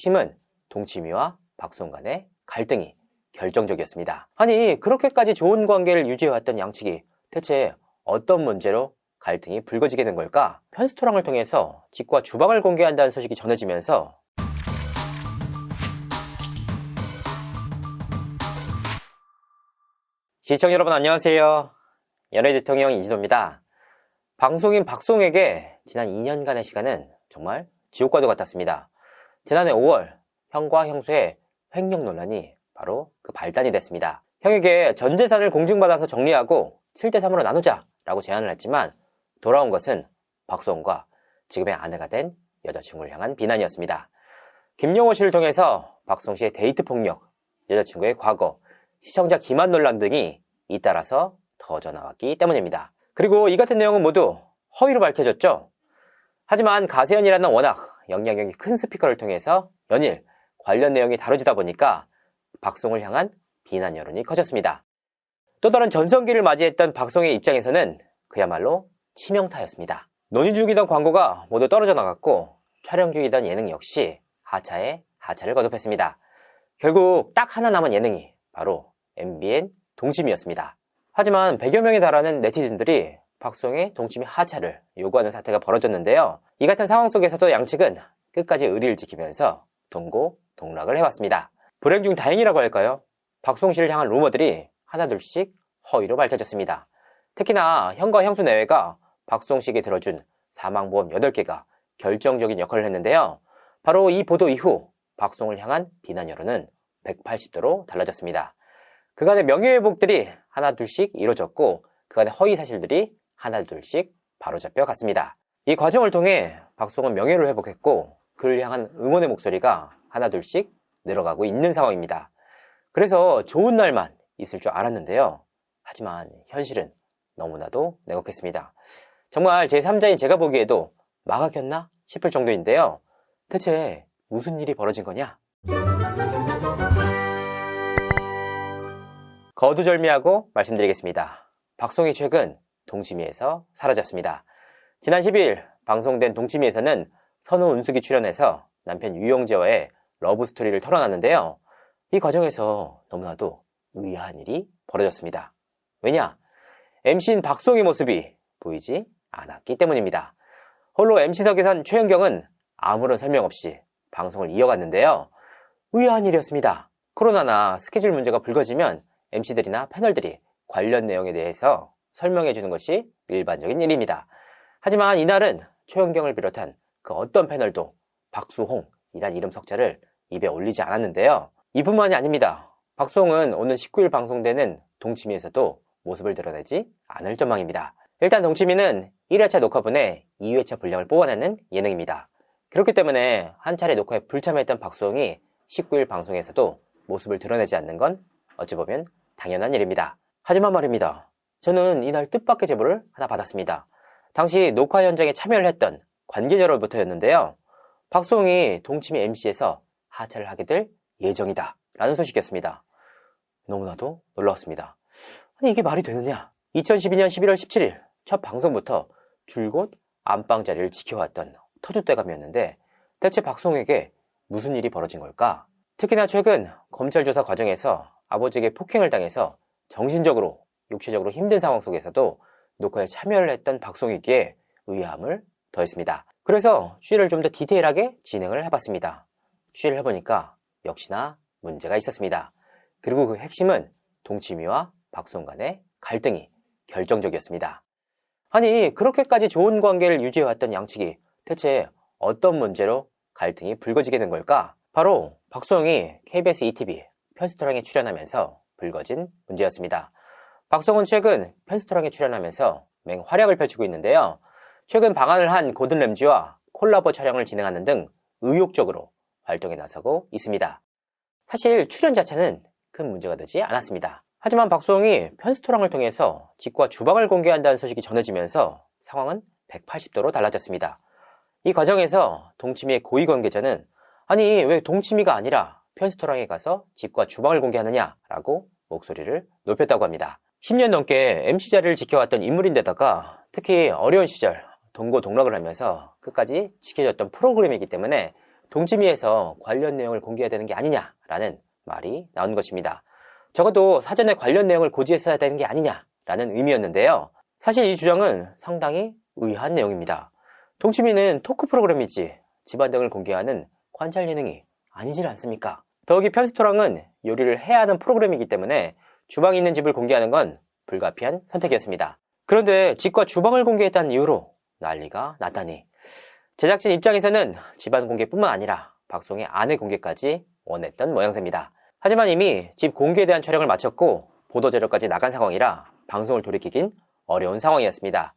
핵심은 동치미와 박수홍 간의 갈등이 결정적이었습니다. 아니, 그렇게까지 좋은 관계를 유지해왔던 양측이 대체 어떤 문제로 갈등이 불거지게 된 걸까? 편스토랑을 통해서 직과 주방을 공개한다는 소식이 전해지면서 시청자 여러분 안녕하세요. 연예 대통령 이진호입니다. 방송인 박수홍에게 지난 2년간의 시간은 정말 지옥과도 같았습니다. 지난해 5월 형과 형수의 횡령 논란이 바로 그 발단이 됐습니다. 형에게 전 재산을 공증받아서 정리하고 7대3으로 나누자 라고 제안을 했지만 돌아온 것은 박수홍과 지금의 아내가 된 여자친구를 향한 비난이었습니다. 김용호 씨를 통해서 박수홍 씨의 데이트 폭력, 여자친구의 과거, 시청자 기만 논란 등이 잇따라서 터져 나왔기 때문입니다. 그리고 이 같은 내용은 모두 허위로 밝혀졌죠. 하지만 가세연이라는 워낙 영향력이 큰 스피커를 통해서 연일 관련 내용이 다뤄지다 보니까 박수홍을 향한 비난 여론이 커졌습니다. 또 다른 전성기를 맞이했던 박수홍의 입장에서는 그야말로 치명타였습니다. 논의 중이던 광고가 모두 떨어져 나갔고 촬영 중이던 예능 역시 하차에 하차를 거듭했습니다. 결국 딱 하나 남은 예능이 바로 MBN 동치미였습니다. 하지만 100여 명에 달하는 네티즌들이 박수홍의 동치미 하차를 요구하는 사태가 벌어졌는데요. 이 같은 상황 속에서도 양측은 끝까지 의리를 지키면서 동고동락을 해왔습니다. 불행 중 다행이라고 할까요? 박수홍 씨를 향한 루머들이 하나둘씩 허위로 밝혀졌습니다. 특히나 형과 형수 내외가 박수홍 씨에게 들어준 사망보험 8개가 결정적인 역할을 했는데요. 바로 이 보도 이후 박수홍을 향한 비난 여론은 180도로 달라졌습니다. 그간의 명예회복들이 하나둘씩 이루어졌고 그간의 허위 사실들이 하나둘씩 바로잡혀 갔습니다. 이 과정을 통해 박수홍은 명예를 회복했고 그를 향한 응원의 목소리가 하나둘씩 늘어가고 있는 상황입니다. 그래서 좋은 날만 있을 줄 알았는데요. 하지만 현실은 너무나도 냉혹했습니다. 정말 제3자인 제가 보기에도 마가 켰나 싶을 정도인데요. 대체 무슨 일이 벌어진 거냐? 거두절미하고 말씀드리겠습니다. 박수홍이 최근 동치미에서 사라졌습니다. 지난 10일 방송된 동치미에서는 선우 은숙이 출연해서 남편 유영재와의 러브스토리를 털어놨는데요. 이 과정에서 너무나도 의아한 일이 벌어졌습니다. 왜냐? MC인 박수홍의 모습이 보이지 않았기 때문입니다. 홀로 MC석에선 최은경은 아무런 설명 없이 방송을 이어갔는데요. 의아한 일이었습니다. 코로나나 스케줄 문제가 불거지면 MC들이나 패널들이 관련 내용에 대해서 설명해 주는 것이 일반적인 일입니다. 하지만 이날은 최은경을 비롯한 그 어떤 패널도 박수홍이란 이름 석자를 입에 올리지 않았는데요. 이뿐만이 아닙니다. 박수홍은 오는 19일 방송되는 동치미에서도 모습을 드러내지 않을 전망입니다. 일단 동치미는 1회차 녹화분에 2회차 분량을 뽑아내는 예능입니다. 그렇기 때문에 한 차례 녹화에 불참했던 박수홍이 19일 방송에서도 모습을 드러내지 않는 건 어찌 보면 당연한 일입니다. 하지만 말입니다. 저는 이날 뜻밖의 제보를 하나 받았습니다. 당시 녹화 현장에 참여를 했던 관계자로부터였는데요. 박수홍이 동치미 MC에서 하차를 하게 될 예정이다 라는 소식이었습니다. 너무나도 놀라웠습니다. 아니 이게 말이 되느냐? 2012년 11월 17일 첫 방송부터 줄곧 안방 자리를 지켜왔던 터줏대감이었는데 대체 박수홍에게 무슨 일이 벌어진 걸까? 특히나 최근 검찰 조사 과정에서 아버지에게 폭행을 당해서 정신적으로 육체적으로 힘든 상황 속에서도 녹화에 참여를 했던 박수홍이기에 의아함을 더했습니다. 그래서 취재를 좀 더 디테일하게 진행을 해봤습니다. 취재를 해보니까 역시나 문제가 있었습니다. 그리고 그 핵심은 동치미와 박수홍 간의 갈등이 결정적이었습니다. 아니 그렇게까지 좋은 관계를 유지해왔던 양측이 대체 어떤 문제로 갈등이 불거지게 된 걸까? 바로 박수홍이 KBS ETV 편스토랑에 출연하면서 불거진 문제였습니다. 박수홍은 최근 편스토랑에 출연하면서 맹활약을 펼치고 있는데요. 최근 방한을 한 고든 램지와 콜라보 촬영을 진행하는 등 의욕적으로 활동에 나서고 있습니다. 사실 출연 자체는 큰 문제가 되지 않았습니다. 하지만 박수홍이 편스토랑을 통해서 직과 주방을 공개한다는 소식이 전해지면서 상황은 180도로 달라졌습니다. 이 과정에서 동치미의 고위 관계자는 아니 왜 동치미가 아니라 편스토랑에 가서 집과 주방을 공개하느냐라고 목소리를 높였다고 합니다. 10년 넘게 MC 자리를 지켜왔던 인물인데다가 특히 어려운 시절 동고동락을 하면서 끝까지 지켜졌던 프로그램이기 때문에 동치미에서 관련 내용을 공개해야 되는 게 아니냐라는 말이 나온 것입니다. 적어도 사전에 관련 내용을 고지했어야 되는 게 아니냐라는 의미였는데요. 사실 이 주장은 상당히 의아한 내용입니다. 동치미는 토크 프로그램이지 집안 등을 공개하는 관찰 예능이 아니질 않습니까? 더욱이 편스토랑은 요리를 해야 하는 프로그램이기 때문에 주방이 있는 집을 공개하는 건 불가피한 선택이었습니다. 그런데 집과 주방을 공개했다는 이유로 난리가 났다니. 제작진 입장에서는 집안 공개뿐만 아니라 박송의 아내 공개까지 원했던 모양새입니다. 하지만 이미 집 공개에 대한 촬영을 마쳤고 보도 자료까지 나간 상황이라 방송을 돌이키긴 어려운 상황이었습니다.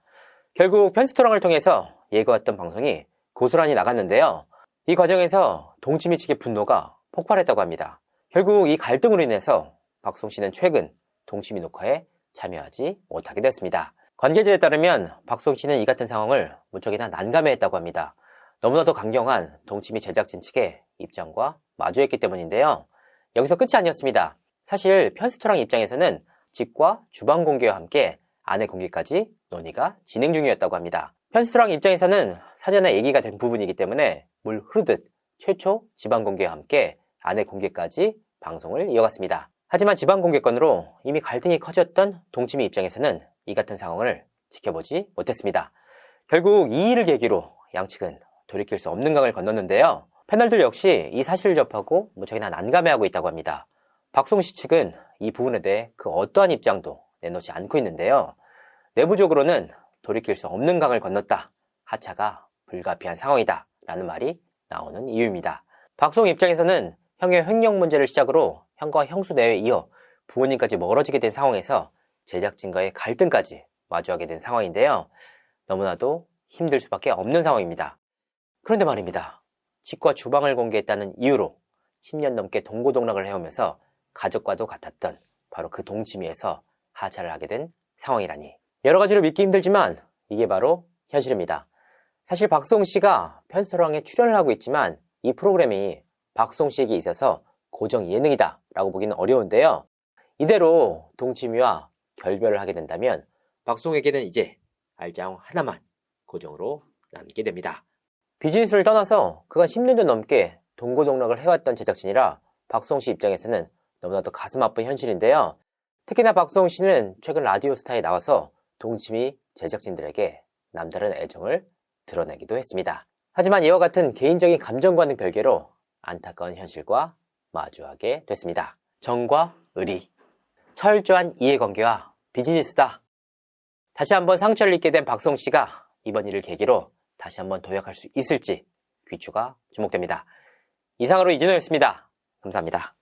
결국 편스토랑을 통해서 예고했던 방송이 고스란히 나갔는데요. 이 과정에서 동치미 측의 분노가 폭발했다고 합니다. 결국 이 갈등으로 인해서 박송 씨는 최근 동치미 녹화에 참여하지 못하게 됐습니다. 관계자에 따르면 박송 씨는 이 같은 상황을 무척이나 난감해했다고 합니다. 너무나도 강경한 동치미 제작진 측의 입장과 마주했기 때문인데요. 여기서 끝이 아니었습니다. 사실 편스토랑 입장에서는 집과 주방 공개와 함께 아내 공개까지 논의가 진행 중이었다고 합니다. 편스토랑 입장에서는 사전에 얘기가 된 부분이기 때문에 물 흐르듯 최초 집안 공개와 함께 아내 공개까지 방송을 이어갔습니다. 하지만 집안 공개건으로 이미 갈등이 커졌던 동치미 입장에서는 이 같은 상황을 지켜보지 못했습니다. 결국 이 일을 계기로 양측은 돌이킬 수 없는 강을 건넜는데요. 패널들 역시 이 사실을 접하고 무척이나 난감해하고 있다고 합니다. 박송 씨 측은 이 부분에 대해 그 어떠한 입장도 내놓지 않고 있는데요. 내부적으로는 돌이킬 수 없는 강을 건넜다. 하차가 불가피한 상황이다. 라는 말이 나오는 이유입니다. 박송 입장에서는 형의 횡령 문제를 시작으로 형과 형수 내외에 이어 부모님까지 멀어지게 된 상황에서 제작진과의 갈등까지 마주하게 된 상황인데요. 너무나도 힘들 수밖에 없는 상황입니다. 그런데 말입니다. 집과 주방을 공개했다는 이유로 10년 넘게 동고동락을 해오면서 가족과도 같았던 바로 그 동치미에서 하차를 하게 된 상황이라니. 여러 가지로 믿기 힘들지만 이게 바로 현실입니다. 사실 박송 씨가 편스토랑에 출연을 하고 있지만 이 프로그램이 박송 씨에게 있어서 고정 예능이다 라고 보기는 어려운데요. 이대로 동치미와 결별을 하게 된다면 박송에게는 이제 알짱 하나만 고정으로 남게 됩니다. 비즈니스를 떠나서 그간 10년도 넘게 동고동락을 해왔던 제작진이라 박송 씨 입장에서는 너무나도 가슴 아픈 현실인데요. 특히나 박송 씨는 최근 라디오스타에 나와서 동치미 제작진들에게 남다른 애정을 드러내기도 했습니다. 하지만 이와 같은 개인적인 감정과는 별개로 안타까운 현실과 마주하게 됐습니다. 정과 의리, 철저한 이해관계와 비즈니스다. 다시 한번 상처를 입게 된 박송 씨가 이번 일을 계기로 다시 한번 도약할 수 있을지 귀추가 주목됩니다. 이상으로 이진호였습니다. 감사합니다.